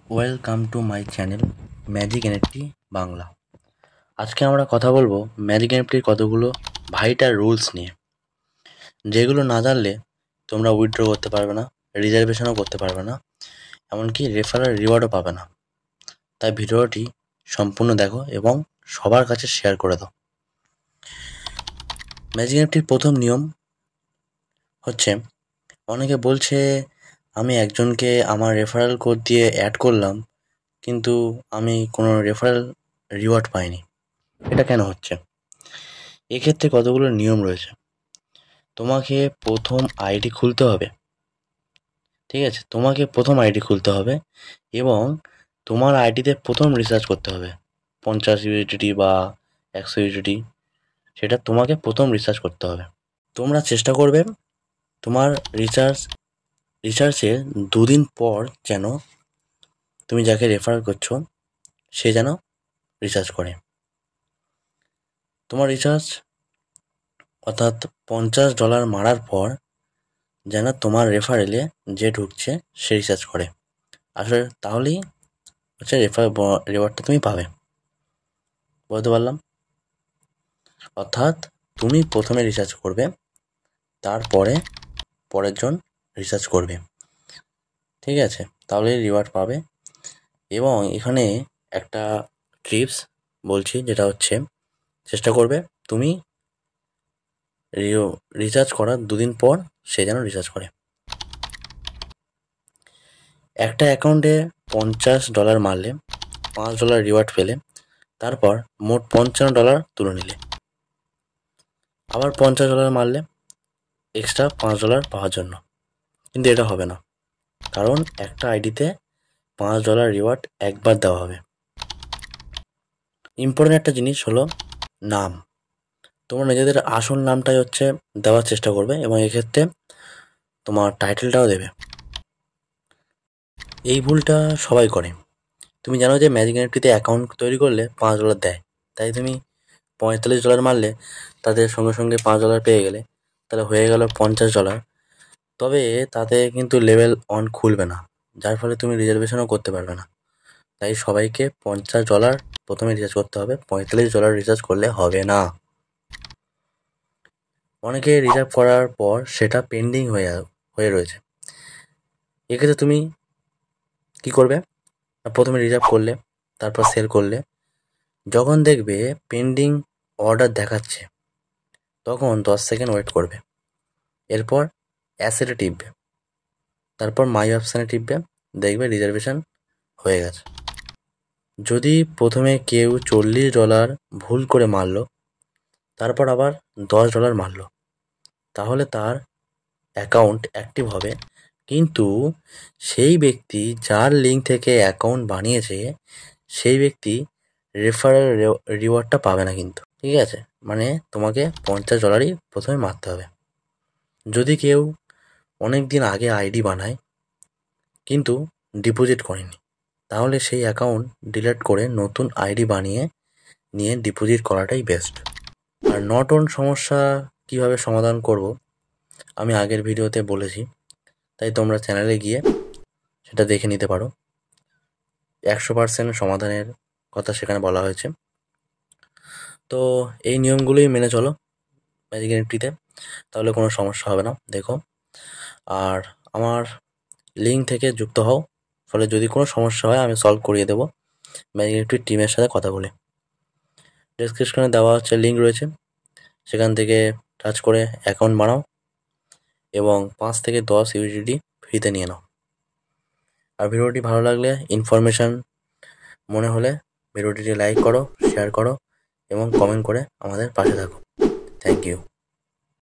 Welcome to my channel magic NFT Bangla. আজকে আমরা কথা বলবো ম্যাজিক এনএফটির কতগুলো ভাইটাল রুলস নিয়ে, যেগুলো না জানলে তোমরা উইথড্র করতে পারবে না, রিজার্ভেশনও করতে পারবে না, এমনকি রেফারেল রিওয়ার্ডও পাবে না। তাই ভিডিওটি সম্পূর্ণ দেখো এবং সবার কাছে শেয়ার করে দাও। ম্যাজিক এনএফটির প্রথম নিয়ম হচ্ছে, অনেকে বলছে আমি একজনকে আমার রেফারেল কোড দিয়ে অ্যাড করলাম, কিন্তু আমি কোনো রেফারেল রিওয়ার্ড পাইনি। এটা কেন হচ্ছে? এক্ষেত্রে কতগুলো নিয়ম রয়েছে। তোমাকে প্রথম আইডি খুলতে হবে, ঠিক আছে? তোমাকে প্রথম আইডি খুলতে হবে এবং তোমার আইডিতে প্রথম রিচার্জ করতে হবে 50 ইউএসডিটি বা 100 ইউএসডিটি, সেটা তোমাকে প্রথম রিচার্জ করতে হবে। তোমরা চেষ্টা করবে তোমার রিচার্জের 2 দিন পর যেন তুমি যাকে রেফার করছো সে যেন রিচার্জ করে। তোমার রিচার্জ অর্থাৎ $50 মারার পর যেন তোমার রেফারেলে যে ঢুকছে সে রিচার্জ করে, আসলে তাহলেই হচ্ছে রিওয়ার্ডটা তুমি পাবে। বলতে পারলাম? অর্থাৎ তুমি প্রথমে রিচার্জ করবে, তারপরে পরের জন রিচার্জ করবে, ঠিক আছে? তাহলে রিওয়ার্ড পাবে। এবং এখানে একটা টিপস বলছি, যেটা হচ্ছে চেষ্টা করবে তুমি রিচার্জ করার 2 দিন পর সে যেন রিচার্জ করে। একটা অ্যাকাউন্টে $50 মারলে $5 রিওয়ার্ড পেলে, তারপর মোট $55 তুলে নিলে। আবার $50 মারলে এক্সট্রা $5 পাওয়ার জন্য। কিন্তু এটা হবে না, কারণ একটা আইডিতে $5 রিওয়ার্ড একবার দেওয়া হবে। ইম্পর্টেন্ট একটা জিনিস হলো নাম। তোমরা নিজেদের আসল নামটাই হচ্ছে দেওয়ার চেষ্টা করবে এবং এক্ষেত্রে তোমার টাইটেলটাও দেবে। এই ভুলটা সবাই করে। তুমি জানো যে ম্যাজিক এনএফটিতে অ্যাকাউন্ট তৈরি করলে $5 দেয়, তাই তুমি $45 মারলে তাদের সঙ্গে সঙ্গে $5 পেয়ে গেলে, তাহলে হয়ে গেল $50। তবে তাতে কিন্তু লেভেল 1 খুলবে না, যার ফলে তুমি রিজার্ভেশনও করতে পারবে না। তাই সবাইকে $50 প্রথমে রিচার্জ করতে হবে, $45 রিচার্জ করলে হবে না। অনেকে রিজার্ভ করার পর সেটা পেন্ডিং হয়ে রয়েছে। এক্ষেত্রে তুমি কি করবে? প্রথমে রিজার্ভ করলে, তারপর সেল করলে, যখন দেখবে পেন্ডিং অর্ডার দেখাচ্ছে তখন 10 সেকেন্ড ওয়েট করবে। এরপর অ্যাসেটে টিপবে, তারপর মাই অপশানে টিপবে, দেখবে রিজার্ভেশন হয়ে গেছে। যদি প্রথমে কেউ $40 ভুল করে মারলো, তারপর আবার $10 মারলো, তাহলে তার অ্যাকাউন্ট অ্যাক্টিভ হবে, কিন্তু সেই ব্যক্তি যার লিঙ্ক থেকে অ্যাকাউন্ট বানিয়েছে সেই ব্যক্তি রেফারেল রিওয়ার্ডটা পাবে না কিন্তু, ঠিক আছে? মানে তোমাকে $50 প্রথমে মারতে হবে। যদি কেউ অনেক দিন আগে আইডি বানায় কিন্তু ডিপোজিট করেনি, তাহলে সেই অ্যাকাউন্ট ডিলিট করে নতুন আইডি বানিয়ে নিয়ে ডিপোজিট করাটাই বেস্ট। আর নট অন সমস্যা কীভাবে সমাধান করব আমি আগের ভিডিওতে বলেছি, তাই তোমরা চ্যানেলে গিয়ে সেটা দেখে নিতে পারো। 100% সমাধানের কথা সেখানে বলা হয়েছে। তো এই নিয়মগুলোই মেনে চলো ম্যাজিক এনএফটিতে, তাহলে কোনো সমস্যা হবে না। দেখো, আর আমার লিঙ্ক থেকে যুক্ত হও, ফলে যদি কোনো সমস্যা হয় আমি সলভ করিয়ে দেবো ম্যাজিক এনএফটির টিমের সাথে কথা বলে। ডেসক্রিপশনে দেওয়া হচ্ছে লিঙ্ক রয়েছে, সেখান থেকে টাচ করে অ্যাকাউন্ট বানাও এবং 5 থেকে 10 ইউএসডিটি ফ্রিতে নিয়ে নাও। আর ভিডিওটি ভালো লাগলে, ইনফরমেশান মনে হলে ভিডিওটিতে লাইক করো, শেয়ার করো এবং কমেন্ট করে আমাদের পাশে থাকো। Thank you.